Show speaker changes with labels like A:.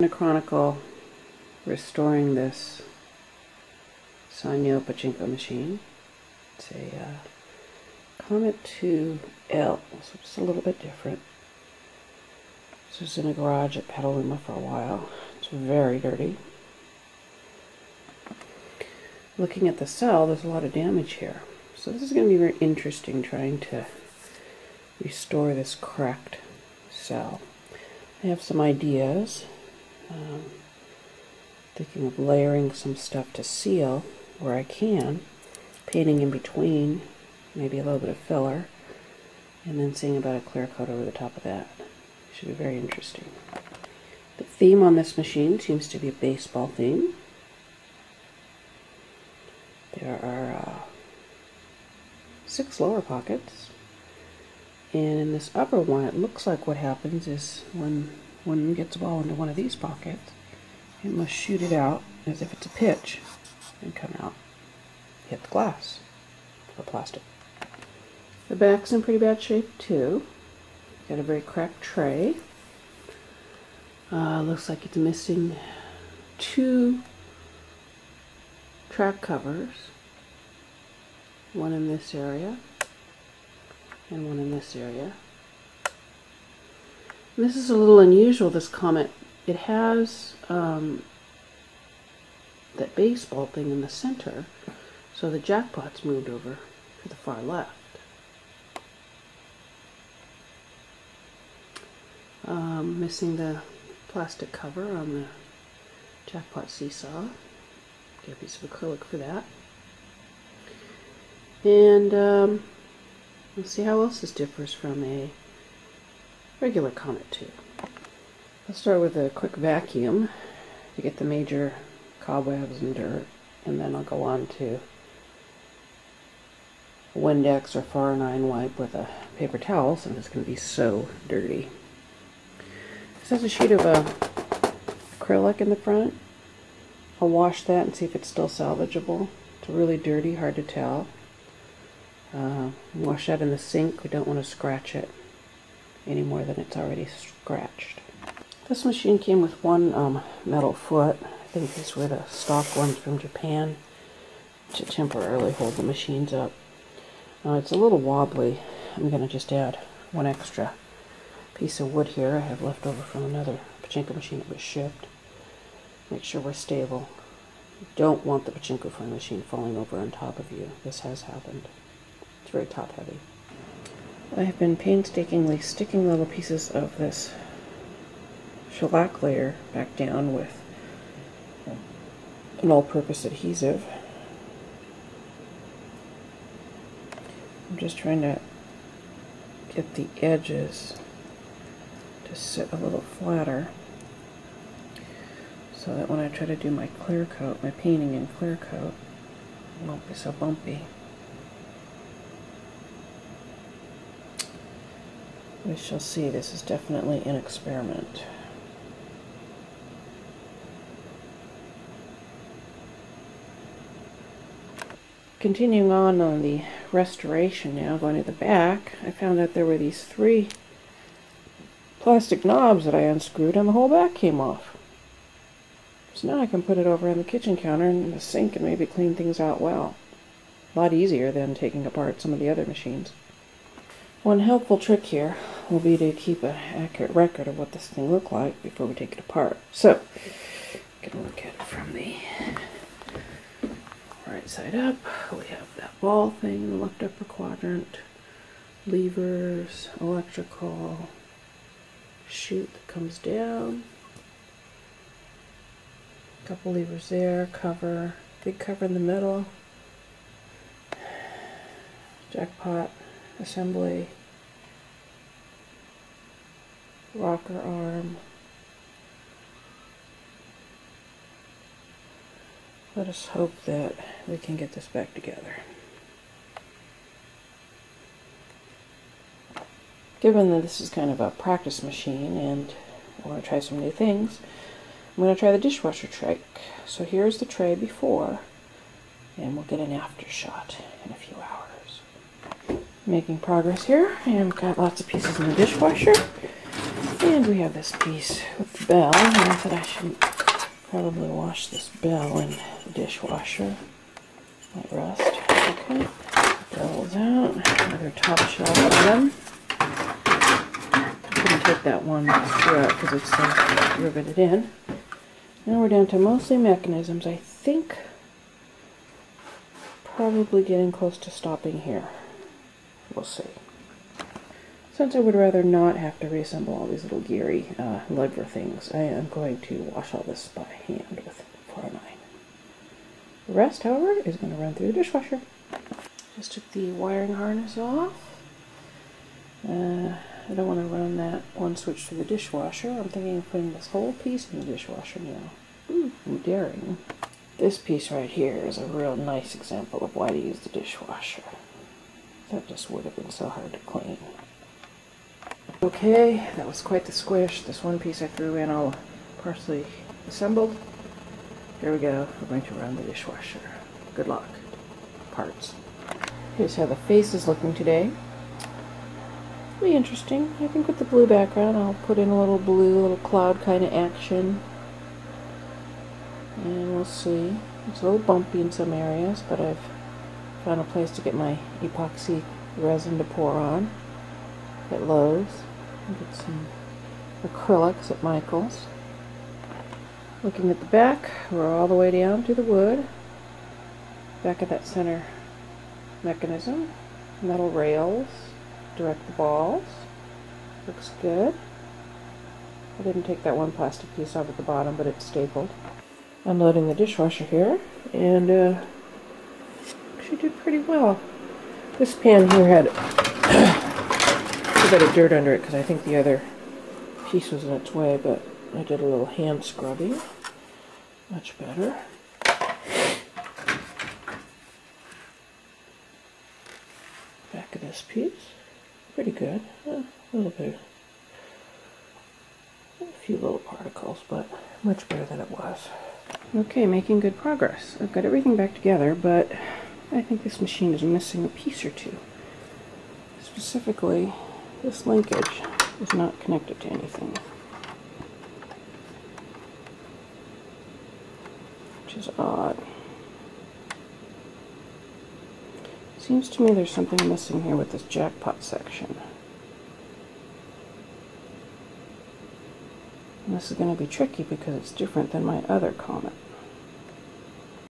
A: I'm going to chronicle restoring this sanyo pachinko machine. It's a Comet 2L, so it's a little bit different. This was in a garage at Petaluma for a while. It's very dirty. Looking at the cell, there's a lot of damage here. So this is going to be very interesting trying to restore this cracked cell. I have some ideas. Thinking of layering some stuff to seal where I can, painting in between, maybe a little bit of filler, and then seeing about a clear coat over the top of that. Should be very interesting. The theme on this machine seems to be a baseball theme. There are 6 lower pockets, and in this upper one it looks like what happens is when one gets a ball into one of these pockets, it must shoot it out as if it's a pitch and come out, hit the glass or plastic. The back's in pretty bad shape too. Got a very cracked tray. Looks like it's missing 2 track covers. One in this area and one in this area. And this is a little unusual, this Comet. It has that baseball thing in the center, so the jackpot's moved over to the far left. Missing the plastic cover on the jackpot seesaw. Get a piece of acrylic for that. And let's see how else this differs from a regular Comet 2. I'll start with a quick vacuum to get the major cobwebs and dirt, and then I'll go on to a Windex or 409 wipe with a paper towel, since it's going to be so dirty. This has a sheet of acrylic in the front. I'll wash that and see if it's still salvageable. It's really dirty, hard to tell. Wash that in the sink. We don't want to scratch it any more than it's already scratched. This machine came with one metal foot. I think these were the stock ones from Japan to temporarily hold the machines up. It's a little wobbly. I'm going to just add one extra piece of wood here I have left over from another pachinko machine that was shipped. Make sure we're stable. You don't want the pachinko for machine falling over on top of you. This has happened. It's very top heavy. I have been painstakingly sticking little pieces of this shellac layer back down with an all-purpose adhesive. I'm just trying to get the edges to sit a little flatter so that when I try to do my clear coat, my painting in clear coat, it won't be so bumpy. We shall see. This is definitely an experiment. Continuing on the restoration now, going to the back, I found out there were these 3 plastic knobs that I unscrewed and the whole back came off. So now I can put it over on the kitchen counter and in the sink and maybe clean things out well. A lot easier than taking apart some of the other machines. One helpful trick here will be to keep an accurate record of what this thing looked like before we take it apart. So, get a look at it from the right side up. We have that ball thing in the left upper quadrant, levers, electrical, chute that comes down, a couple levers there, cover, big cover in the middle, jackpot assembly, rocker arm. Let us hope that we can get this back together. Given that this is kind of a practice machine and I want to try some new things, I'm going to try the dishwasher trick. So here's the tray before, and we'll get an after shot in a few hours. Making progress here, and got lots of pieces in the dishwasher. And we have this piece with the bell. I thought I should probably wash this bell in the dishwasher. Might rust. Okay. Bell's out. Another top shelf item. Couldn't take that one strut because it's riveted in. Now we're down to mostly mechanisms. I think probably getting close to stopping here. We'll see. Since I would rather not have to reassemble all these little geary lever things, I am going to wash all this by hand with 409. The rest, however, is going to run through the dishwasher. Just took the wiring harness off. I don't want to run that one switch through the dishwasher. I'm thinking of putting this whole piece in the dishwasher now. I'm daring. This piece right here is a real nice example of why to use the dishwasher. That just would have been so hard to clean. Okay, that was quite the squish. This one piece I threw in all partially assembled. Here we go. We're going to run the dishwasher. Good luck. Parts. Here's how the face is looking today. It'll be interesting. I think with the blue background I'll put in a little blue, little cloud kind of action. And we'll see. It's a little bumpy in some areas, but I've found a place to get my epoxy resin to pour on at Lowe's. Get some acrylics at Michael's. Looking at the back, we're all the way down to the wood. Back of that center mechanism. Metal rails. Direct the balls. Looks good. I didn't take that one plastic piece off at the bottom, but it's stapled. Unloading the dishwasher here, and she did pretty well. This pan here had a bit of dirt under it because I think the other piece was in its way, but I did a little hand scrubbing. Much better. Back of this piece, pretty good. A little bit, a few little particles, but much better than it was. Okay, making good progress. I've got everything back together, but I think this machine is missing a piece or two. Specifically, this linkage is not connected to anything, which is odd. Seems to me there's something missing here with this jackpot section. And this is going to be tricky because it's different than my other comet.